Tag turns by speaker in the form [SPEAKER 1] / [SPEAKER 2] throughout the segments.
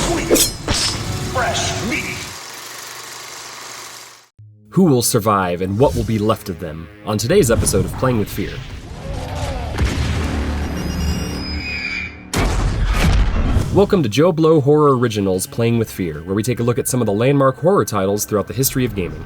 [SPEAKER 1] Sweet, fresh meat.
[SPEAKER 2] Who will survive and what will be left of them on today's episode of Playing with Fear. Welcome to JoBlo Horror Originals Playing with Fear, where we take a look at some of the landmark horror titles throughout the history of gaming.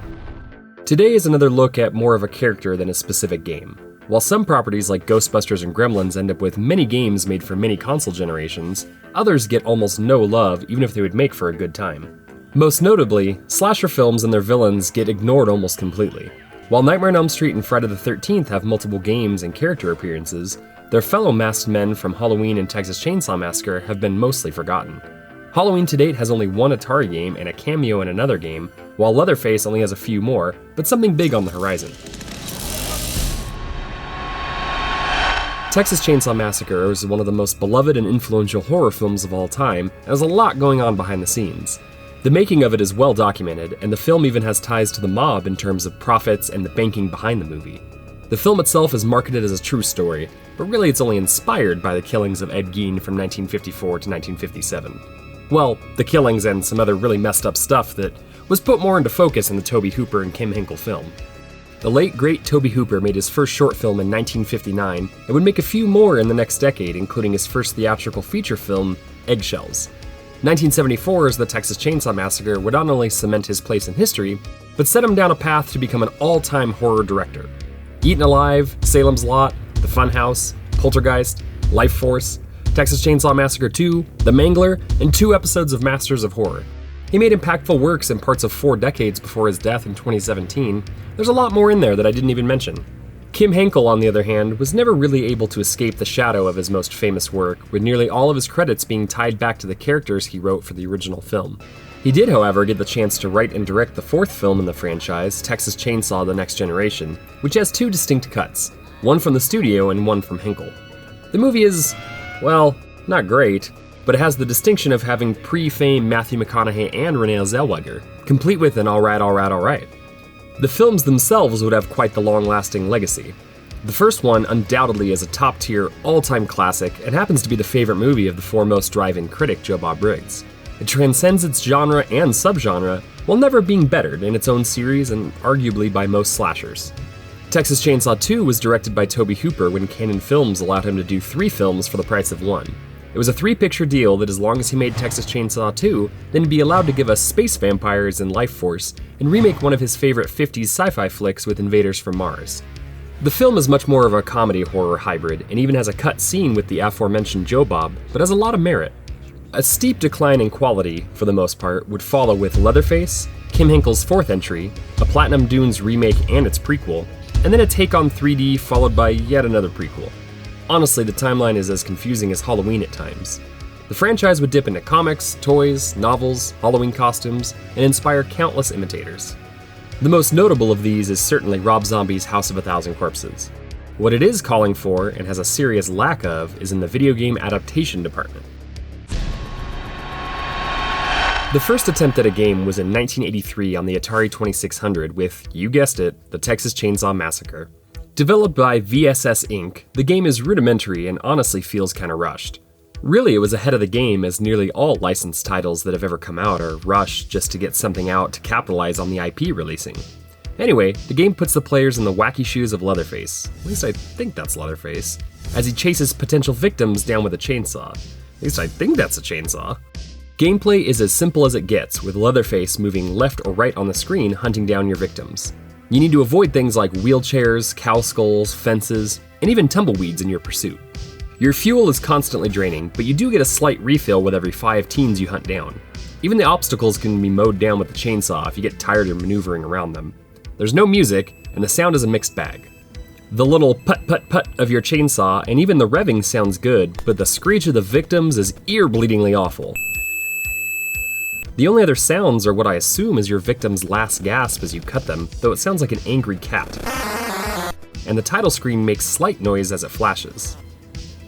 [SPEAKER 2] Today is another look at more of a character than a specific game. While some properties like Ghostbusters and Gremlins end up with many games made for many console generations, others get almost no love even if they would make for a good time. Most notably, slasher films and their villains get ignored almost completely. While Nightmare on Elm Street and Friday the 13th have multiple games and character appearances, their fellow masked men from Halloween and Texas Chain Saw Massacre have been mostly forgotten. Halloween to date has only one Atari game and a cameo in another game, while Leatherface only has a few more, but something big on the horizon. Texas Chain Saw Massacre is one of the most beloved and influential horror films of all time, and has a lot going on behind the scenes. The making of it is well documented, and the film even has ties to the mob in terms of profits and the banking behind the movie. The film itself is marketed as a true story, but really it's only inspired by the killings of Ed Gein from 1954 to 1957. Well, the killings and some other really messed up stuff that was put more into focus in the Tobe Hooper and Kim Henkel film. The late great Tobe Hooper made his first short film in 1959 and would make a few more in the next decade, including his first theatrical feature film, Eggshells. 1974's The Texas Chain Saw Massacre would not only cement his place in history, but set him down a path to become an all-time horror director. Eaten Alive, Salem's Lot, The Funhouse, Poltergeist, Life Force, Texas Chain Saw Massacre 2, The Mangler, and 2 episodes of Masters of Horror. He made impactful works in parts of 4 decades before his death in 2017. There's a lot more in there that I didn't even mention. Kim Henkel, on the other hand, was never really able to escape the shadow of his most famous work, with nearly all of his credits being tied back to the characters he wrote for the original film. He did, however, get the chance to write and direct the 4th film in the franchise, Texas Chain Saw: The Next Generation, which has 2 distinct cuts, one from the studio and one from Henkel. The movie is, well, not great, but it has the distinction of having pre-fame Matthew McConaughey and Renee Zellweger, complete with an alright. The films themselves would have quite the long-lasting legacy. The first one undoubtedly is a top-tier, all-time classic and happens to be the favorite movie of the foremost drive-in critic Joe Bob Briggs. It transcends its genre and subgenre while never being bettered in its own series and arguably by most slashers. Texas Chain Saw 2 was directed by Tobe Hooper when Cannon Films allowed him to do 3 films for the price of 1. It was a 3-picture deal that as long as he made Texas Chain Saw 2, then he'd be allowed to give us space vampires and Life Force, and remake one of his favorite 50s sci-fi flicks with Invaders from Mars. The film is much more of a comedy-horror hybrid, and even has a cut scene with the aforementioned Joe Bob, but has a lot of merit. A steep decline in quality, for the most part, would follow with Leatherface, Kim Henkel's 4th entry, a Platinum Dunes remake and its prequel, and then a take on 3D followed by yet another prequel. Honestly, the timeline is as confusing as Halloween at times. The franchise would dip into comics, toys, novels, Halloween costumes, and inspire countless imitators. The most notable of these is certainly Rob Zombie's House of a Thousand Corpses. What it is calling for, and has a serious lack of, is in the video game adaptation department. The first attempt at a game was in 1983 on the Atari 2600 with, you guessed it, the Texas Chain Saw Massacre. Developed by VSS Inc., the game is rudimentary and honestly feels kinda rushed. Really, it was ahead of the game, as nearly all licensed titles that have ever come out are rushed just to get something out to capitalize on the IP releasing. Anyway, the game puts the players in the wacky shoes of Leatherface, at least I think that's Leatherface, as he chases potential victims down with a chainsaw. At least I think that's a chainsaw. Gameplay is as simple as it gets, with Leatherface moving left or right on the screen hunting down your victims. You need to avoid things like wheelchairs, cow skulls, fences, and even tumbleweeds in your pursuit. Your fuel is constantly draining, but you do get a slight refill with every 5 teens you hunt down. Even the obstacles can be mowed down with the chainsaw if you get tired of maneuvering around them. There's no music, and the sound is a mixed bag. The little put-put-put of your chainsaw and even the revving sounds good, but the screech of the victims is ear-bleedingly awful. The only other sounds are what I assume is your victim's last gasp as you cut them, though it sounds like an angry cat. And the title screen makes slight noise as it flashes.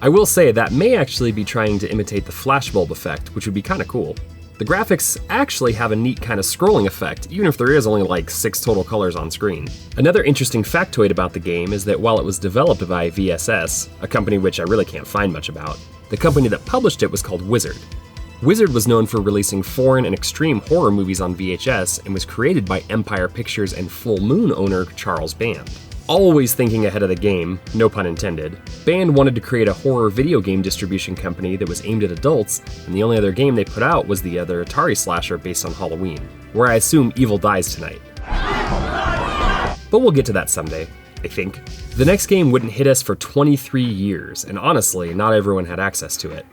[SPEAKER 2] I will say that may actually be trying to imitate the flashbulb effect, which would be kinda cool. The graphics actually have a neat kind of scrolling effect, even if there is only like 6 total colors on screen. Another interesting factoid about the game is that while it was developed by VSS, a company which I really can't find much about, the company that published it was called Wizard. Wizard was known for releasing foreign and extreme horror movies on VHS and was created by Empire Pictures and Full Moon owner Charles Band. Always thinking ahead of the game, no pun intended, Band wanted to create a horror video game distribution company that was aimed at adults, and the only other game they put out was the other Atari slasher based on Halloween, where I assume evil dies tonight. But we'll get to that someday, I think. The next game wouldn't hit us for 23 years, and honestly, not everyone had access to it.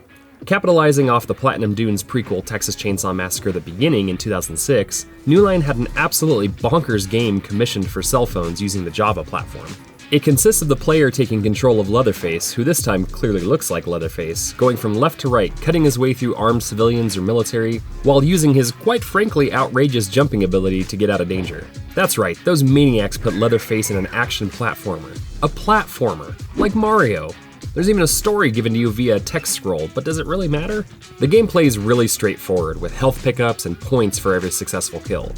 [SPEAKER 2] Capitalizing off the Platinum Dunes prequel Texas Chain Saw Massacre: The Beginning in 2006, New Line had an absolutely bonkers game commissioned for cell phones using the Java platform. It consists of the player taking control of Leatherface, who this time clearly looks like Leatherface, going from left to right, cutting his way through armed civilians or military, while using his quite frankly outrageous jumping ability to get out of danger. That's right, those maniacs put Leatherface in an action platformer. A platformer, like Mario. There's even a story given to you via a text scroll, but does it really matter? The gameplay is really straightforward, with health pickups and points for every successful kill.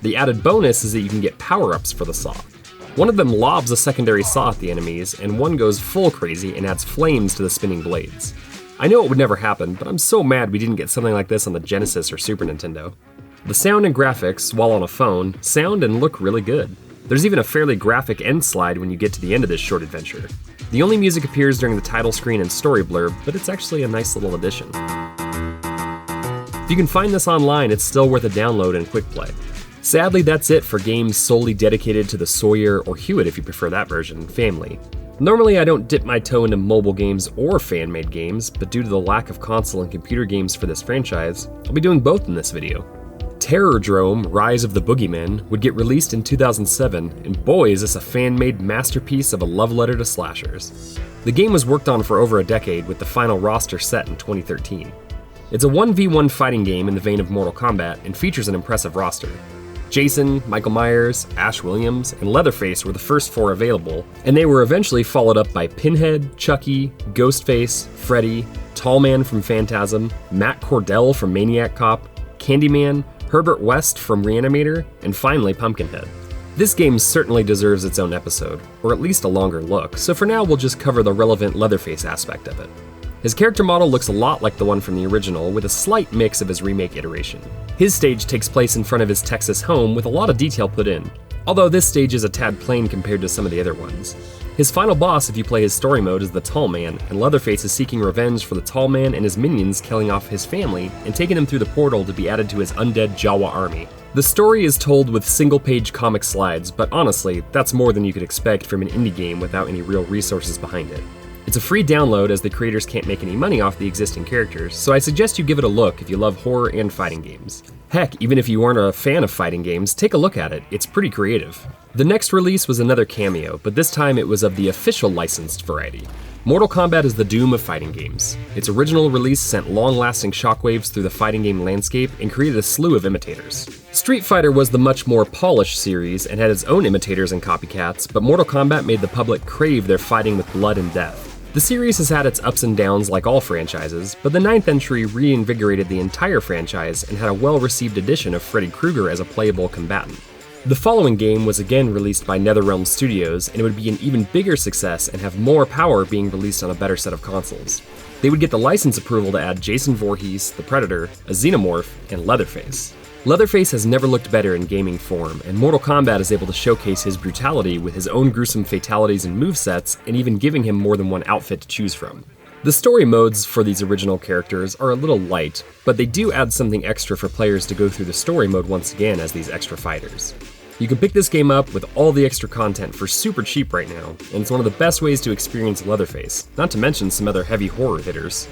[SPEAKER 2] The added bonus is that you can get power-ups for the saw. One of them lobs a secondary saw at the enemies, and one goes full crazy and adds flames to the spinning blades. I know it would never happen, but I'm so mad we didn't get something like this on the Genesis or Super Nintendo. The sound and graphics, while on a phone, sound and look really good. There's even a fairly graphic end slide when you get to the end of this short adventure. The only music appears during the title screen and story blurb, but it's actually a nice little addition. If you can find this online, it's still worth a download and quick play. Sadly, that's it for games solely dedicated to the Sawyer, or Hewitt if you prefer that version, family. Normally I don't dip my toe into mobile games or fan-made games, but due to the lack of console and computer games for this franchise, I'll be doing both in this video. Terrordrome: Rise of the Boogeymen would get released in 2007, and boy is this a fan-made masterpiece of a love letter to slashers. The game was worked on for over a decade, with the final roster set in 2013. It's a 1v1 fighting game in the vein of Mortal Kombat, and features an impressive roster. Jason, Michael Myers, Ash Williams, and Leatherface were the first four available, and they were eventually followed up by Pinhead, Chucky, Ghostface, Freddy, Tallman from Phantasm, Matt Cordell from Maniac Cop, Candyman, Herbert West from Reanimator, and finally Pumpkinhead. This game certainly deserves its own episode, or at least a longer look, so for now we'll just cover the relevant Leatherface aspect of it. His character model looks a lot like the one from the original, with a slight mix of his remake iteration. His stage takes place in front of his Texas home with a lot of detail put in, although this stage is a tad plain compared to some of the other ones. His final boss, if you play his story mode, is the Tall Man, and Leatherface is seeking revenge for the Tall Man and his minions killing off his family and taking him through the portal to be added to his undead Jawa army. The story is told with single-page comic slides, but honestly, that's more than you could expect from an indie game without any real resources behind it. It's a free download as the creators can't make any money off the existing characters, so I suggest you give it a look if you love horror and fighting games. Heck, even if you aren't a fan of fighting games, take a look at it, it's pretty creative. The next release was another cameo, but this time it was of the official licensed variety. Mortal Kombat is the doom of fighting games. Its original release sent long-lasting shockwaves through the fighting game landscape and created a slew of imitators. Street Fighter was the much more polished series and had its own imitators and copycats, but Mortal Kombat made the public crave their fighting with blood and death. The series has had its ups and downs like all franchises, but the 9th entry reinvigorated the entire franchise and had a well-received addition of Freddy Krueger as a playable combatant. The following game was again released by NetherRealm Studios, and it would be an even bigger success and have more power being released on a better set of consoles. They would get the license approval to add Jason Voorhees, the Predator, a Xenomorph, and Leatherface. Leatherface has never looked better in gaming form, and Mortal Kombat is able to showcase his brutality with his own gruesome fatalities and movesets, and even giving him more than one outfit to choose from. The story modes for these original characters are a little light, but they do add something extra for players to go through the story mode once again as these extra fighters. You can pick this game up with all the extra content for super cheap right now, and it's one of the best ways to experience Leatherface, not to mention some other heavy horror hitters.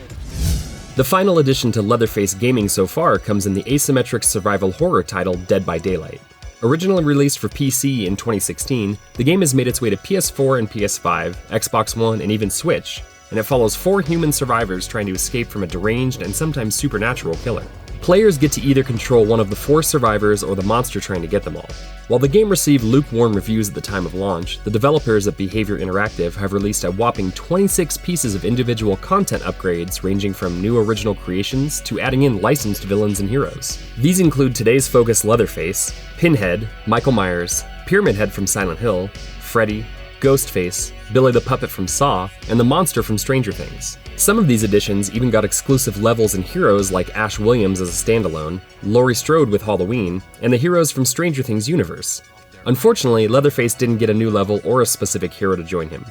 [SPEAKER 2] The final addition to Leatherface gaming so far comes in the asymmetric survival horror title Dead by Daylight. Originally released for PC in 2016, the game has made its way to PS4 and PS5, Xbox One, and even Switch, and it follows 4 human survivors trying to escape from a deranged and sometimes supernatural killer. Players get to either control one of the 4 survivors or the monster trying to get them all. While the game received lukewarm reviews at the time of launch, the developers at Behavior Interactive have released a whopping 26 pieces of individual content upgrades ranging from new original creations to adding in licensed villains and heroes. These include today's focus Leatherface, Pinhead, Michael Myers, Pyramid Head from Silent Hill, Freddy, Ghostface, Billy the Puppet from Saw, and the monster from Stranger Things. Some of these editions even got exclusive levels and heroes like Ash Williams as a standalone, Laurie Strode with Halloween, and the heroes from Stranger Things universe. Unfortunately, Leatherface didn't get a new level or a specific hero to join him.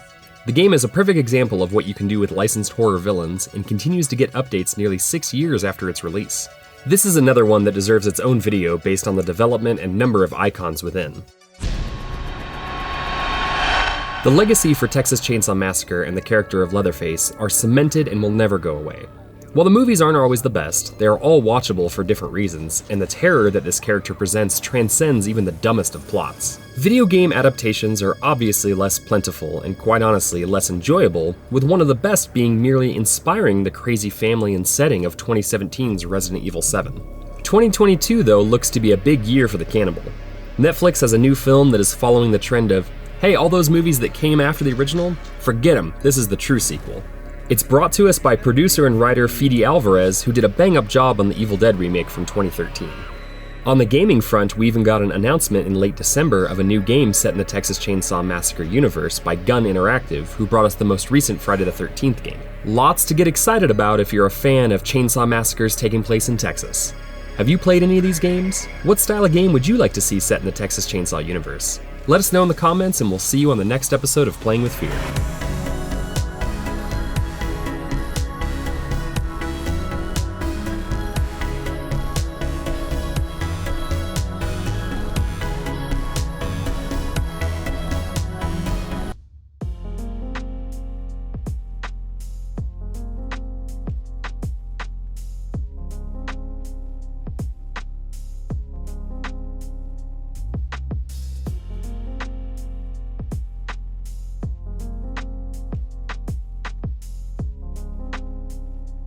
[SPEAKER 2] The game is a perfect example of what you can do with licensed horror villains and continues to get updates nearly 6 years after its release. This is another one that deserves its own video based on the development and number of icons within. The legacy for Texas Chain Saw Massacre and the character of Leatherface are cemented and will never go away. While the movies aren't always the best, they are all watchable for different reasons, and the terror that this character presents transcends even the dumbest of plots. Video game adaptations are obviously less plentiful and quite honestly less enjoyable, with one of the best being merely inspiring the crazy family and setting of 2017's Resident Evil 7. 2022 though looks to be a big year for the cannibal. Netflix has a new film that is following the trend of, hey, all those movies that came after the original, forget them, this is the true sequel. It's brought to us by producer and writer Fede Alvarez, who did a bang-up job on the Evil Dead remake from 2013. On the gaming front, we even got an announcement in late December of a new game set in the Texas Chain Saw Massacre universe by Gun Interactive, who brought us the most recent Friday the 13th game. Lots to get excited about if you're a fan of chainsaw massacres taking place in Texas. Have you played any of these games? What style of game would you like to see set in the Texas Chainsaw universe? Let us know in the comments, and we'll see you on the next episode of Playing with Fear.